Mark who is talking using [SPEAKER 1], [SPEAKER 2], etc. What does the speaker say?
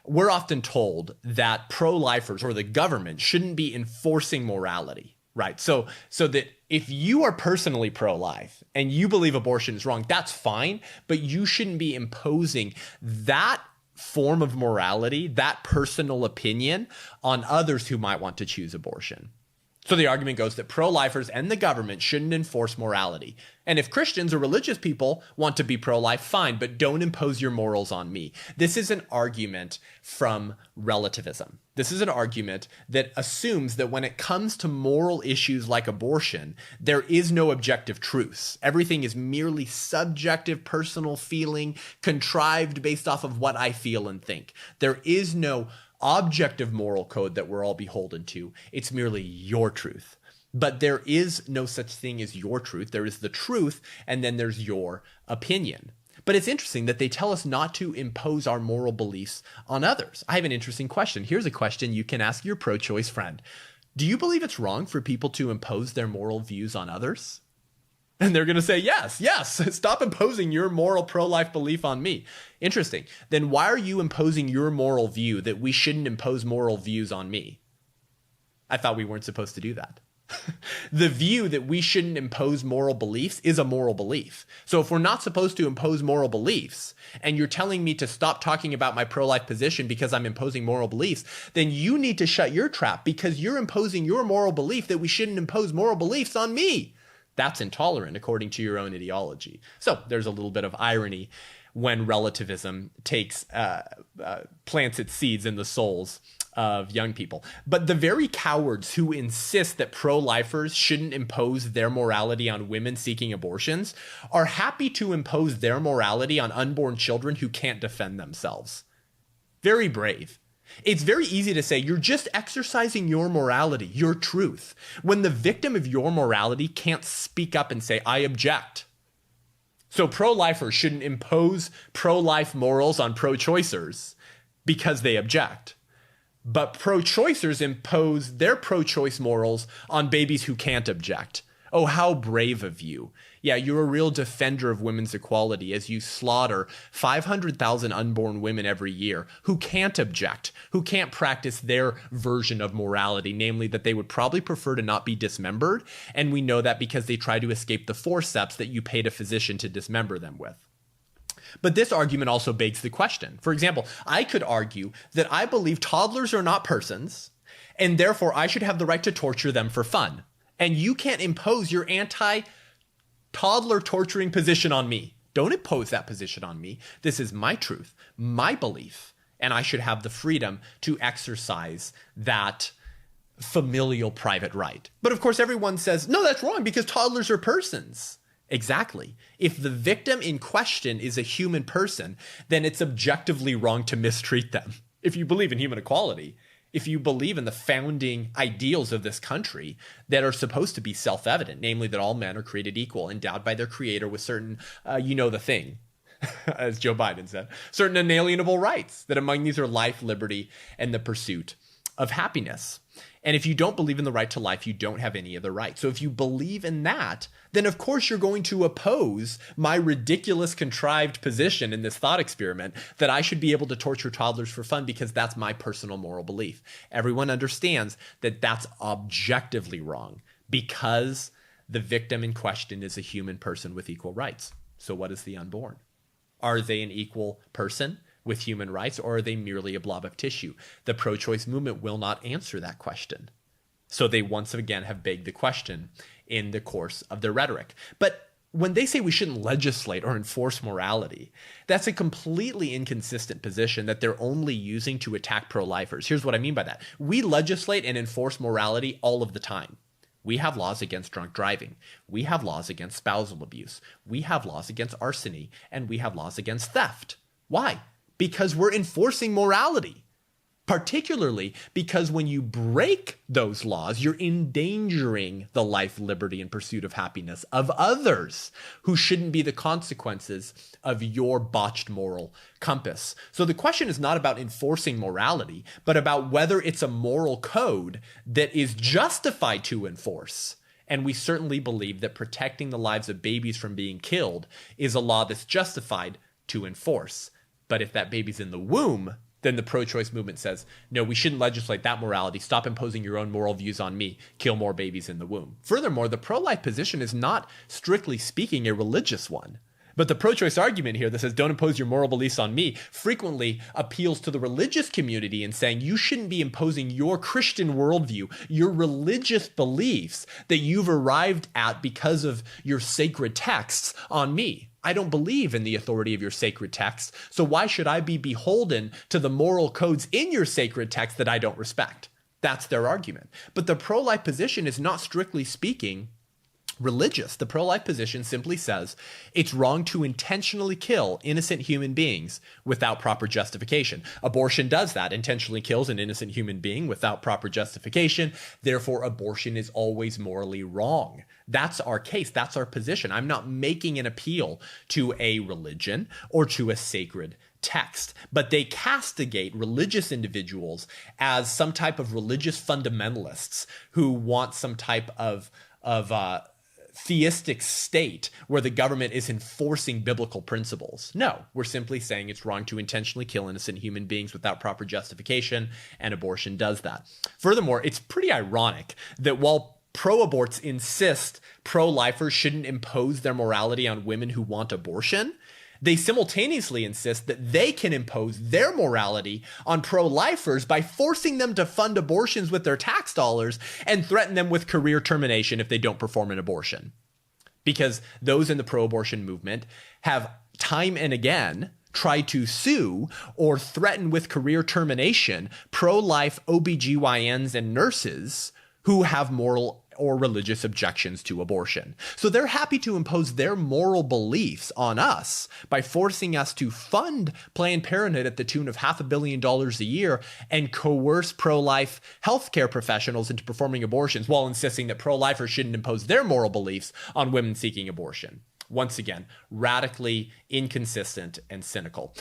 [SPEAKER 1] we're often told that pro-lifers or the government shouldn't be enforcing morality, right? So that if you are personally pro-life and you believe abortion is wrong, that's fine, but you shouldn't be imposing that form of morality, that personal opinion on others who might want to choose abortion. So the argument goes that pro-lifers and the government shouldn't enforce morality. And if Christians or religious people want to be pro-life, fine, but don't impose your morals on me. This is an argument from relativism. This is an argument that assumes that when it comes to moral issues like abortion, there is no objective truths. Everything is merely subjective, personal feeling, contrived based off of what I feel and think. There is no objective moral code that we're all beholden to. It's merely your truth. But there is no such thing as your truth. There is the truth, and then there's your opinion. But it's interesting that they tell us not to impose our moral beliefs on others. I have an interesting question. Here's a question you can ask your pro-choice friend. Do you believe it's wrong for people to impose their moral views on others? And they're going to say, yes, stop imposing your moral pro-life belief on me. Interesting. Then why are you imposing your moral view that we shouldn't impose moral views on me? I thought we weren't supposed to do that. The view that we shouldn't impose moral beliefs is a moral belief. So if we're not supposed to impose moral beliefs, and you're telling me to stop talking about my pro-life position because I'm imposing moral beliefs, then you need to shut your trap because you're imposing your moral belief that we shouldn't impose moral beliefs on me. That's intolerant according to your own ideology. So there's a little bit of irony when relativism plants its seeds in the souls of young people. But the very cowards who insist that pro-lifers shouldn't impose their morality on women seeking abortions are happy to impose their morality on unborn children who can't defend themselves. Very brave. It's very easy to say you're just exercising your morality, your truth, when the victim of your morality can't speak up and say, I object. So pro-lifers shouldn't impose pro-life morals on pro-choicers because they object. But pro-choicers impose their pro-choice morals on babies who can't object. Oh, how brave of you. Yeah, you're a real defender of women's equality as you slaughter 500,000 unborn women every year who can't object, who can't practice their version of morality, namely that they would probably prefer to not be dismembered. And we know that because they try to escape the forceps that you paid a physician to dismember them with. But this argument also begs the question. For example, I could argue that I believe toddlers are not persons, and therefore I should have the right to torture them for fun. And you can't impose your anti-toddler torturing position on me. Don't impose that position on me. This is my truth, my belief, and I should have the freedom to exercise that familial private right. But of course, everyone says, no, that's wrong because toddlers are persons. Exactly. If the victim in question is a human person, then it's objectively wrong to mistreat them. If you believe in human equality, if you believe in the founding ideals of this country that are supposed to be self-evident, namely that all men are created equal, endowed by their creator with certain, the thing, as Joe Biden said, certain inalienable rights, that among these are life, liberty, and the pursuit of happiness. And if you don't believe in the right to life, you don't have any other right. So if you believe in that, then of course you're going to oppose my ridiculous contrived position in this thought experiment that I should be able to torture toddlers for fun because that's my personal moral belief. Everyone understands that that's objectively wrong because the victim in question is a human person with equal rights. So what is the unborn? Are they an equal person with human rights, or are they merely a blob of tissue? The pro-choice movement will not answer that question. So they once again have begged the question in the course of their rhetoric. But when they say we shouldn't legislate or enforce morality, that's a completely inconsistent position that they're only using to attack pro-lifers. Here's what I mean by that. We legislate and enforce morality all of the time. We have laws against drunk driving. We have laws against spousal abuse. We have laws against arson, and we have laws against theft. Why? Because we're enforcing morality, particularly because when you break those laws, you're endangering the life, liberty, and pursuit of happiness of others who shouldn't be the consequences of your botched moral compass. So the question is not about enforcing morality, but about whether it's a moral code that is justified to enforce. And we certainly believe that protecting the lives of babies from being killed is a law that's justified to enforce. But if that baby's in the womb, then the pro-choice movement says, no, we shouldn't legislate that morality. Stop imposing your own moral views on me. Kill more babies in the womb. Furthermore, the pro-life position is not, strictly speaking, a religious one. But the pro-choice argument here that says don't impose your moral beliefs on me frequently appeals to the religious community and saying you shouldn't be imposing your Christian worldview, your religious beliefs that you've arrived at because of your sacred texts on me. I don't believe in the authority of your sacred text, so why should I be beholden to the moral codes in your sacred text that I don't respect? That's their argument. But the pro-life position is not, strictly speaking, religious. The pro-life position simply says it's wrong to intentionally kill innocent human beings without proper justification. Abortion does that, intentionally kills an innocent human being without proper justification. Therefore, abortion is always morally wrong. That's our case. That's our position. I'm not making an appeal to a religion or to a sacred text, but they castigate religious individuals as some type of religious fundamentalists who want some type of theistic state where the government is enforcing biblical principles. No, we're simply saying it's wrong to intentionally kill innocent human beings without proper justification, and abortion does that. Furthermore, it's pretty ironic that while pro-aborts insist pro-lifers shouldn't impose their morality on women who want abortion, they simultaneously insist that they can impose their morality on pro-lifers by forcing them to fund abortions with their tax dollars and threaten them with career termination if they don't perform an abortion. Because those in the pro-abortion movement have time and again tried to sue or threaten with career termination pro-life OBGYNs and nurses who have moral or religious objections to abortion. So they're happy to impose their moral beliefs on us by forcing us to fund Planned Parenthood at the tune of $500 million a year and coerce pro-life healthcare professionals into performing abortions while insisting that pro-lifers shouldn't impose their moral beliefs on women seeking abortion. Once again, radically inconsistent and cynical.